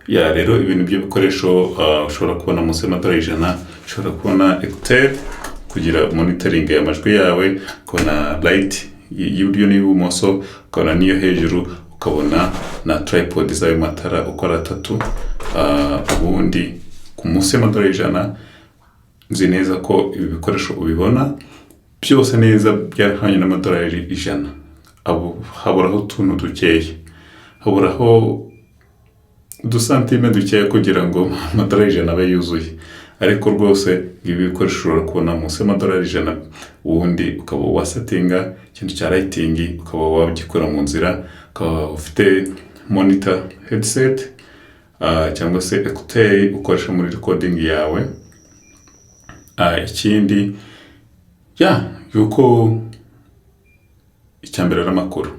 ya rero ibintu by'ibikoresho ushobora kubona munsi y'amadolari 100, ushobora kubona écouteur kugira monitoring y'amajwi yawe, ukabona light y'uburyo n'ibumoso, ukabona niyo hejuru, ukabona na tripod zayo matara ukora 3. Ubundi ku munsi y'amadolari 100 nzi neza ko ibi bikoresho ubibona byose neza byahanye n'amadolari 100. Haburaho utuntu dukeya, haburaho udusantime dukeya kugira ngo amadolari 100 abe yuzuye, ariko rwose ibi bikoresho ushobora kubona munsi y'amadolari 100, ubundi ukaba wasettinga ikintu cya lighting, ukaba wagikora mu nzira, ukaba ufite monitor headset cyangwa se écouteur ukoresha muri recording yawe. Ikindi yuko icyambere ari amakuru.